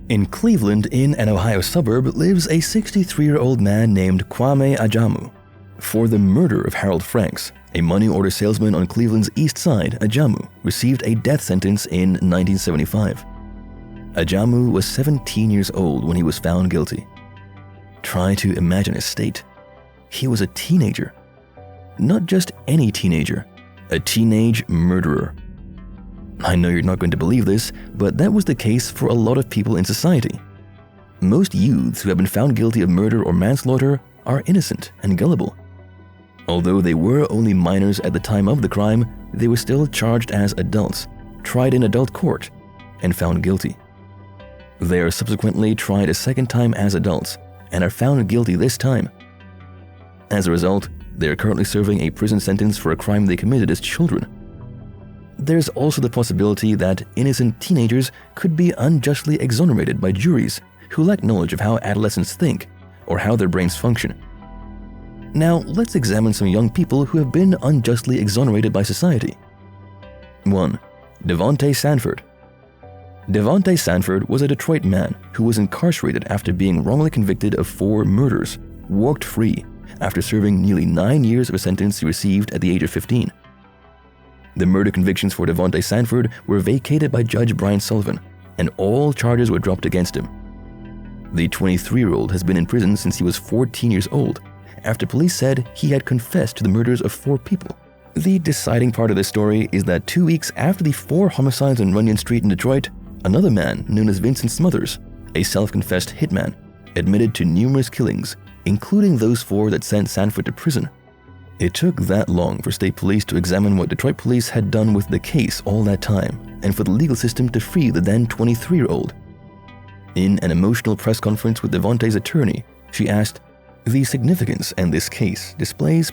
In Cleveland, in an Ohio suburb, lives a 63-year-old man named Kwame Ajamu. For the murder of Harold Franks, a money order salesman on Cleveland's east side, Ajamu received a death sentence in 1975. Ajamu was 17 years old when he was found guilty. Try to imagine his state. He was a teenager. Not just any teenager, a teenage murderer. I know you're not going to believe this, but that was the case for a lot of people in society. Most youths who have been found guilty of murder or manslaughter are innocent and gullible. Although they were only minors at the time of the crime, they were still charged as adults, tried in adult court, and found guilty. They are subsequently tried a second time as adults and are found guilty this time. As a result, they are currently serving a prison sentence for a crime they committed as children. There's also the possibility that innocent teenagers could be unjustly exonerated by juries who lack knowledge of how adolescents think or how their brains function. Now, let's examine some young people who have been unjustly exonerated by society. 1. Devontae Sanford. Devontae Sanford was a Detroit man who was incarcerated after being wrongly convicted of 4 murders, walked free after serving nearly 9 years of a sentence he received at the age of 15. The murder convictions for Devontae Sanford were vacated by Judge Brian Sullivan, and all charges were dropped against him. The 23-year-old has been in prison since he was 14 years old, after police said he had confessed to the murders of 4 people. The deciding part of this story is that 2 weeks after the 4 homicides on Runyon Street in Detroit, another man known as Vincent Smothers, a self-confessed hitman, admitted to numerous killings, including those 4 that sent Sanford to prison. It took that long for state police to examine what Detroit police had done with the case all that time, and for the legal system to free the then 23-year-old. In an emotional press conference with Devontae's attorney, she asked, "The significance in this case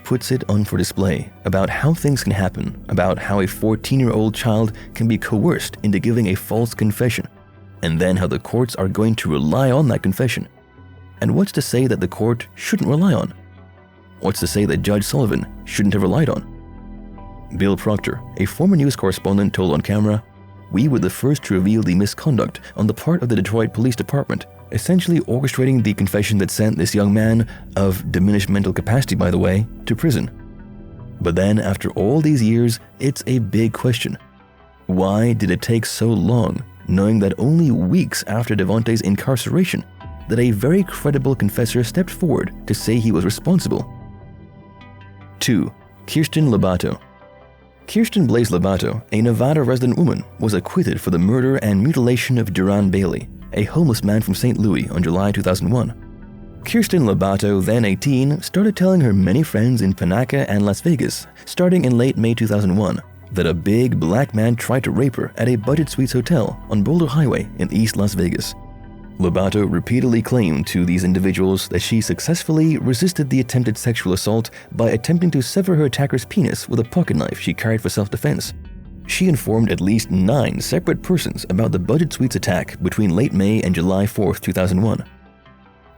puts it on for display about how things can happen, about how a 14-year-old child can be coerced into giving a false confession, and then how the courts are going to rely on that confession. And what's to say that the court shouldn't rely on? What's to say that Judge Sullivan shouldn't have relied on?" Bill Proctor, a former news correspondent, told on camera, "We were the first to reveal the misconduct on the part of the Detroit Police Department, essentially orchestrating the confession that sent this young man, of diminished mental capacity by the way, to prison. But then, after all these years, it's a big question. Why did it take so long, knowing that only weeks after Devontae's incarceration, that a very credible confessor stepped forward to say he was responsible?" 2. Kirsten Lobato. Kirsten Blaze Lobato, a Nevada resident woman, was acquitted for the murder and mutilation of Duran Bailey, a homeless man from St. Louis, on July 2001. Kirsten Lobato, then 18, started telling her many friends in Panaca and Las Vegas, starting in late May 2001, that a big black man tried to rape her at a budget suites hotel on Boulder Highway in East Las Vegas. Lobato repeatedly claimed to these individuals that she successfully resisted the attempted sexual assault by attempting to sever her attacker's penis with a pocket knife she carried for self-defense. She informed at least 9 separate persons about the budget suites attack between late May and July 4, 2001.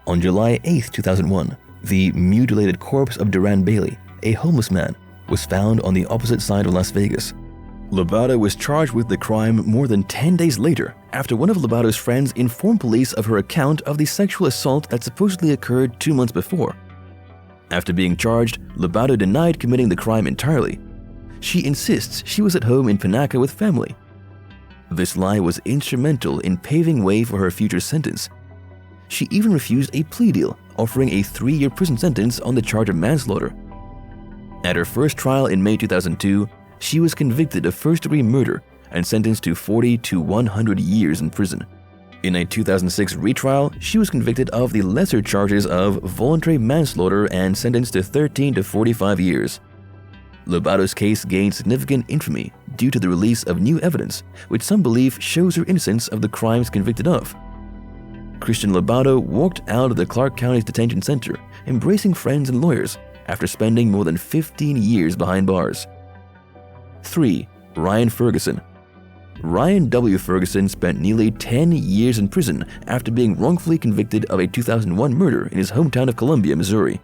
On July 8, 2001, the mutilated corpse of Duran Bailey, a homeless man, was found on the opposite side of Las Vegas. Lobato was charged with the crime more than 10 days later, after one of Lobato's friends informed police of her account of the sexual assault that supposedly occurred 2 months before. After being charged, Lobato denied committing the crime entirely. She insists she was at home in Panaca with family. This lie was instrumental in paving way for her future sentence. She even refused a plea deal, offering a 3-year prison sentence on the charge of manslaughter. At her first trial in May 2002, she was convicted of first-degree murder and sentenced to 40 to 100 years in prison. In a 2006 retrial, she was convicted of the lesser charges of voluntary manslaughter and sentenced to 13 to 45 years. Lobato's case gained significant infamy due to the release of new evidence, which some believe shows her innocence of the crimes convicted of. Kirsten Lobato walked out of the Clark County's detention center, embracing friends and lawyers, after spending more than 15 years behind bars. 3. Ryan Ferguson. Ryan W. Ferguson spent nearly 10 years in prison after being wrongfully convicted of a 2001 murder in his hometown of Columbia, Missouri.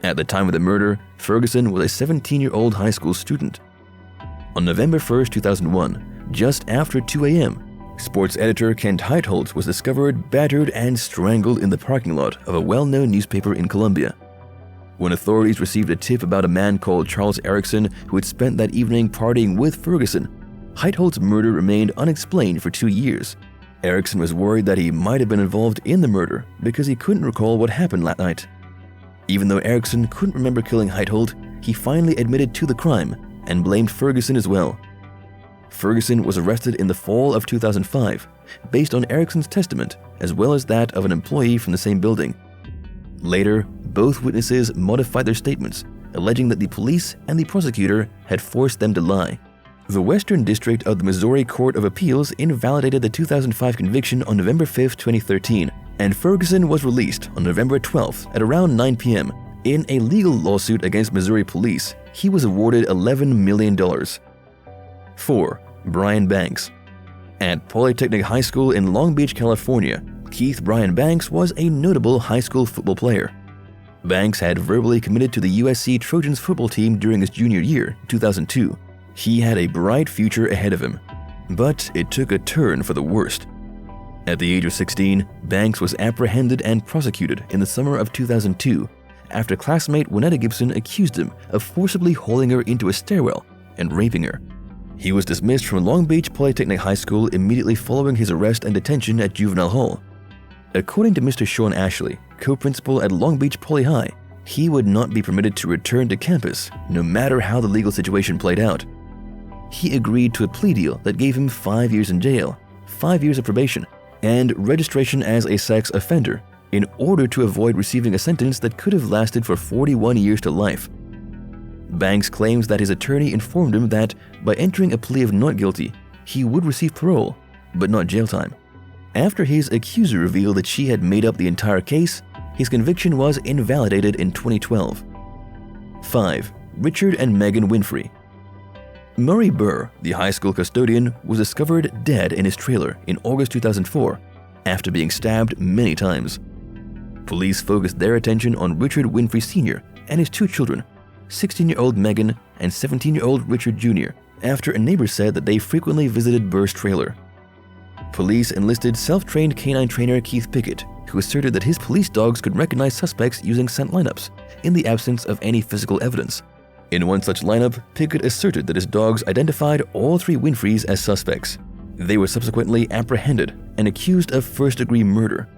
At the time of the murder, Ferguson was a 17-year-old high school student. On November 1, 2001, just after 2 a.m., Sports editor Kent Heitholtz was discovered battered and strangled in the parking lot of a well-known newspaper in Colombia. When authorities received a tip about a man called Charles Erickson who had spent that evening partying with Ferguson, Heitholtz's murder remained unexplained for 2 years. Erickson was worried that he might have been involved in the murder because he couldn't recall what happened that night. Even though Erickson couldn't remember killing Heitholtz, he finally admitted to the crime and blamed Ferguson as well. Ferguson was arrested in the fall of 2005, based on Erickson's testament as well as that of an employee from the same building. Later, both witnesses modified their statements, alleging that the police and the prosecutor had forced them to lie. The Western District of the Missouri Court of Appeals invalidated the 2005 conviction on November 5, 2013, and Ferguson was released on November 12 at around 9 p.m. In a legal lawsuit against Missouri police, he was awarded $11 million. 4. Brian Banks. At Polytechnic High School in Long Beach, California, Keith Brian Banks was a notable high school football player. Banks had verbally committed to the USC Trojans football team during his junior year, 2002. He had a bright future ahead of him, but it took a turn for the worst. At the age of 16, Banks was apprehended and prosecuted in the summer of 2002 after classmate Winetta Gibson accused him of forcibly hauling her into a stairwell and raping her. He was dismissed from Long Beach Polytechnic High School immediately following his arrest and detention at Juvenile Hall. According to Mr. Sean Ashley, co-principal at Long Beach Poly High, he would not be permitted to return to campus no matter how the legal situation played out. He agreed to a plea deal that gave him 5 years in jail, 5 years of probation, and registration as a sex offender in order to avoid receiving a sentence that could have lasted for 41 years to life. Banks claims that his attorney informed him that by entering a plea of not guilty, he would receive parole, but not jail time. After his accuser revealed that she had made up the entire case, his conviction was invalidated in 2012. 5. Richard and Megan Winfrey. Murray Burr, the high school custodian, was discovered dead in his trailer in August 2004 after being stabbed many times. Police focused their attention on Richard Winfrey Sr. and his 2 children, 16-year-old Megan and 17-year-old Richard Jr., after a neighbor said that they frequently visited Burr's trailer. Police enlisted self-trained canine trainer Keith Pickett, who asserted that his police dogs could recognize suspects using scent lineups in the absence of any physical evidence. In one such lineup, Pickett asserted that his dogs identified all 3 Winfreys as suspects. They were subsequently apprehended and accused of first-degree murder.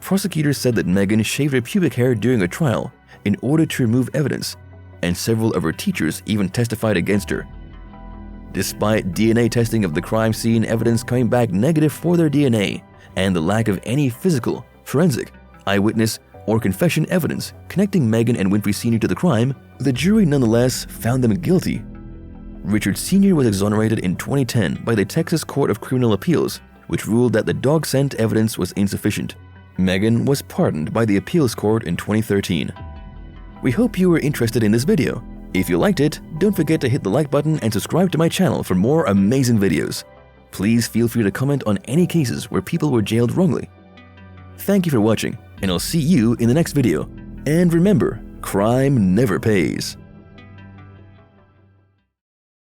Prosecutors said that Megan shaved her pubic hair during a trial in order to remove evidence, and several of her teachers even testified against her. Despite DNA testing of the crime scene evidence coming back negative for their DNA, and the lack of any physical, forensic, eyewitness, or confession evidence connecting Megan and Winfrey Sr. to the crime, the jury nonetheless found them guilty. Richard Sr. was exonerated in 2010 by the Texas Court of Criminal Appeals, which ruled that the dog scent evidence was insufficient. Megan was pardoned by the appeals court in 2013. We hope you were interested in this video. If you liked it, don't forget to hit the like button and subscribe to my channel for more amazing videos. Please feel free to comment on any cases where people were jailed wrongly. Thank you for watching, and I'll see you in the next video. And remember, crime never pays.